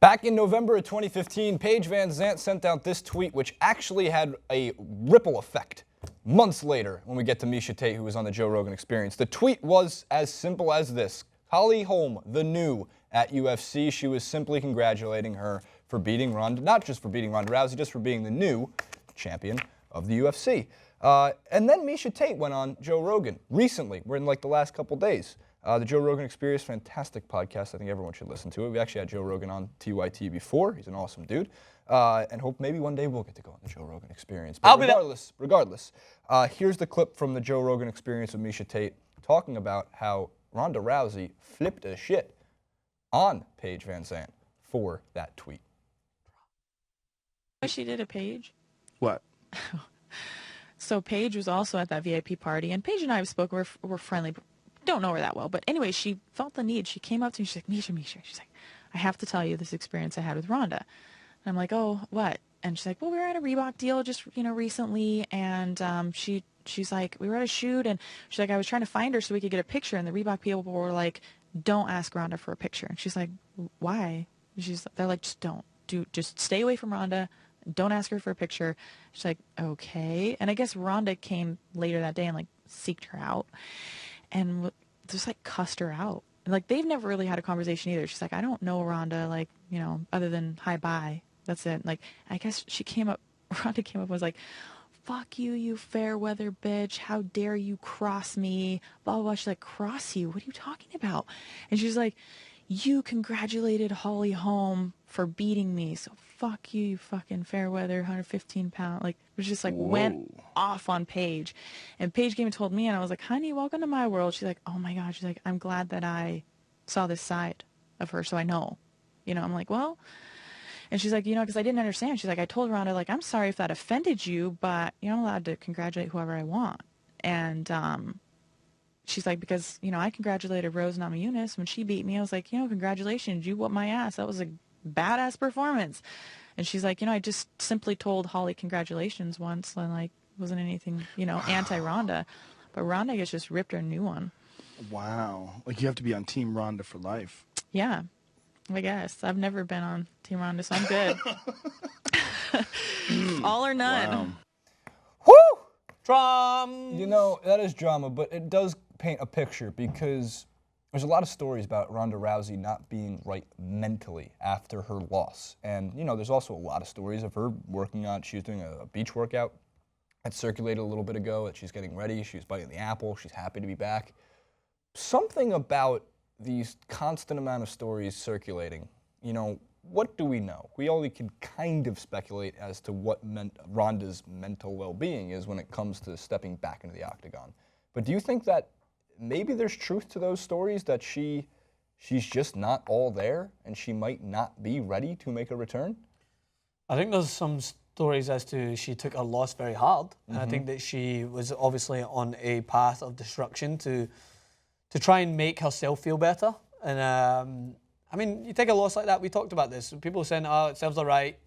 Back in November of 2015, Paige Van Zant sent out this tweet, which actually had a ripple effect months later when we get to Miesha Tate, who was on the Joe Rogan Experience. The tweet was as simple as this. Holly Holm, the new at UFC, she was simply congratulating her for beating Ronda, not just for beating Ronda Rousey, just for being the new champion of the UFC. And then Miesha Tate went on Joe Rogan recently. We're in like the last couple days. The Joe Rogan Experience, fantastic podcast. I think everyone should listen to it. We actually had Joe Rogan on TYT before. He's an awesome dude. And hope maybe one day we'll get to go on the Joe Rogan Experience. But regardless, here's the clip from the Joe Rogan Experience with Miesha Tate talking about how Ronda Rousey flipped a shit on Paige Van Zant for that tweet. What she did to Paige? What? So Paige was also at that VIP party, and Paige and I have spoken. We're friendly. Don't know her that well, but anyway, she felt the need. She came up to me. She's like, Miesha. She's like, I have to tell you this experience I had with Ronda. And I'm like, oh, what? And she's like, well, we were at a Reebok deal just recently, and she's like, we were at a shoot, and she's like, I was trying to find her so we could get a picture, and the Reebok people were like, don't ask Ronda for a picture. And she's like, why? They're like, just stay away from Ronda. Don't ask her for a picture. She's like, okay. And I guess Ronda came later that day and like seeked her out and just like cussed her out. And, like, they've never really had a conversation either. She's like, I don't know Ronda, like, other than hi, bye. That's it. Like, I guess Ronda came up and was like, fuck you, you fair weather bitch. How dare you cross me? Blah, blah, blah. She's like, cross you? What are you talking about? And she's like, you congratulated Holly Holm for beating me, so fuck you, you fucking fair weather, 115 pound. Like, it was just like, whoa. Went off on Paige. And Paige came and told me, and I was like, honey, welcome to my world. She's like, oh my God. She's like, I'm glad that I saw this side of her, so I know. I'm like, well, and she's like, because I didn't understand. She's like, I told Ronda, like, I'm sorry if that offended you, but I'm allowed to congratulate whoever I want. And she's like, because, I congratulated Rose Namajunas when she beat me. I was like, congratulations, you whooped my ass. That was a badass performance. And she's like, I just simply told Holly congratulations once, and like, wasn't anything, anti-Ronda. But Ronda, I guess, just ripped her a new one. Wow. Like, you have to be on Team Ronda for life. Yeah, I guess. I've never been on Team Ronda, so I'm good. All or none. Wow. Woo! Drama. That is drama, but it does paint a picture because there's a lot of stories about Ronda Rousey not being right mentally after her loss. And, there's also a lot of stories of her working on, she was doing a beach workout that circulated a little bit ago, that she's getting ready, she was biting the apple, she's happy to be back. Something about these constant amount of stories circulating, what do we know? We only can kind of speculate as to what Ronda's mental well-being is when it comes to stepping back into the octagon. But do you think that maybe there's truth to those stories, that she's just not all there and she might not be ready to make a return? I think there's some stories as to she took a loss very hard. And I think that she was obviously on a path of destruction to try and make herself feel better. And I mean, you take a loss like that, we talked about this. People were saying, oh, it serves her right.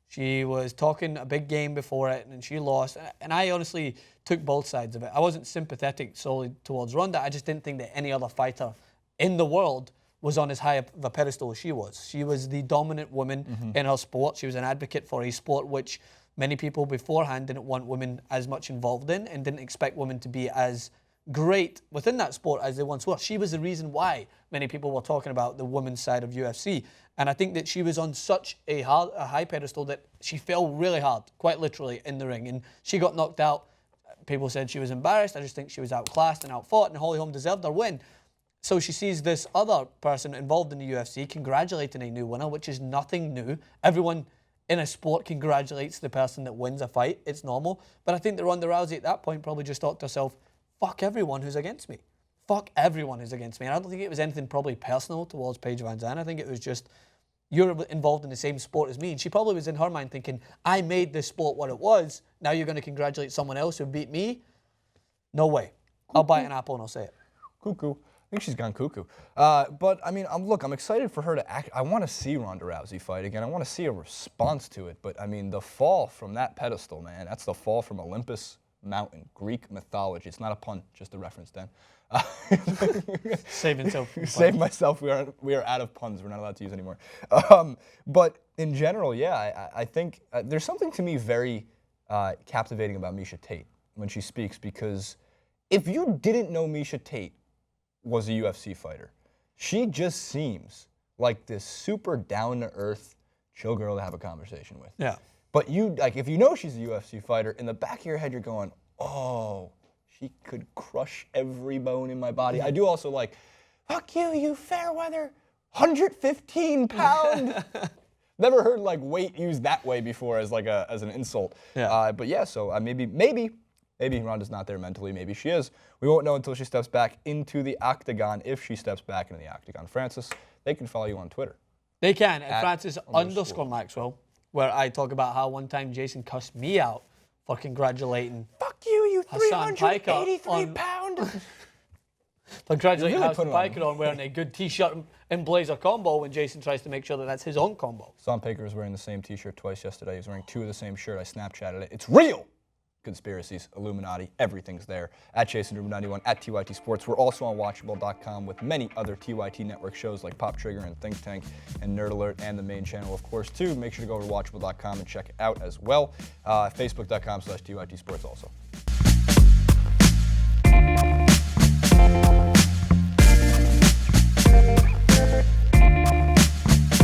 She was talking a big game before it, and she lost. And I honestly took both sides of it. I wasn't sympathetic solely towards Ronda. I just didn't think that any other fighter in the world was on as high of a pedestal as she was. She was the dominant woman in her sport. She was an advocate for a sport which many people beforehand didn't want women as much involved in and didn't expect women to be as great within that sport as they once were. She was the reason why many people were talking about the women's side of UFC. And I think that she was on such a high pedestal that she fell really hard, quite literally, in the ring. And she got knocked out. People said she was embarrassed. I just think she was outclassed and outfought, and Holly Holm deserved her win. So she sees this other person involved in the UFC congratulating a new winner, which is nothing new. Everyone in a sport congratulates the person that wins a fight. It's normal. But I think that Ronda Rousey at that point probably just thought to herself, fuck everyone who's against me. Fuck everyone who's against me. And I don't think it was anything probably personal towards Paige Van Zant. I think it was just, you're involved in the same sport as me. And she probably was in her mind thinking, I made this sport what it was. Now you're going to congratulate someone else who beat me? No way. I'll bite an apple and I'll say it. Cuckoo. I think she's gone cuckoo. But, I mean, I'm excited for her to act. I want to see Ronda Rousey fight again. I want to see a response to it. But, I mean, the fall from that pedestal, man, that's the fall from Olympus Mountain, Greek mythology. It's not a pun, just a reference, Dan. Save himself. from Save fun. myself. We are out of puns. We're not allowed to use anymore. But in general, yeah, I think there's something to me very captivating about Miesha Tate when she speaks, because if you didn't know Miesha Tate was a UFC fighter, she just seems like this super down-to-earth, chill girl to have a conversation with. Yeah. But if you know she's a UFC fighter, in the back of your head you're going, oh, she could crush every bone in my body. I do also like, fuck you, you fair weather, 115 pound. Never heard like weight used that way before as like as an insult. Yeah. But yeah, so maybe Ronda's not there mentally. Maybe she is. We won't know until she steps back into the octagon. If she steps back into the octagon, Francis, they can follow you on Twitter. They can at At Francis_Maxwell, where I talk about how one time Jason cussed me out for congratulating Fuck you Hassan Piker 383 pound. congratulating really Hassan put it on Piker on wearing a good T-shirt and blazer combo when Jason tries to make sure that that's his own combo. Sam Piker was wearing the same T-shirt twice yesterday. He was wearing 2 of the same shirt. I Snapchatted it. It's real. Conspiracies, Illuminati, everything's there. At JasonRuben91, at TYT Sports. We're also on Watchable.com with many other TYT network shows like Pop Trigger and Think Tank and Nerd Alert, and the main channel, of course, too. Make sure to go over to Watchable.com and check it out as well. Facebook.com/TYT Sports also.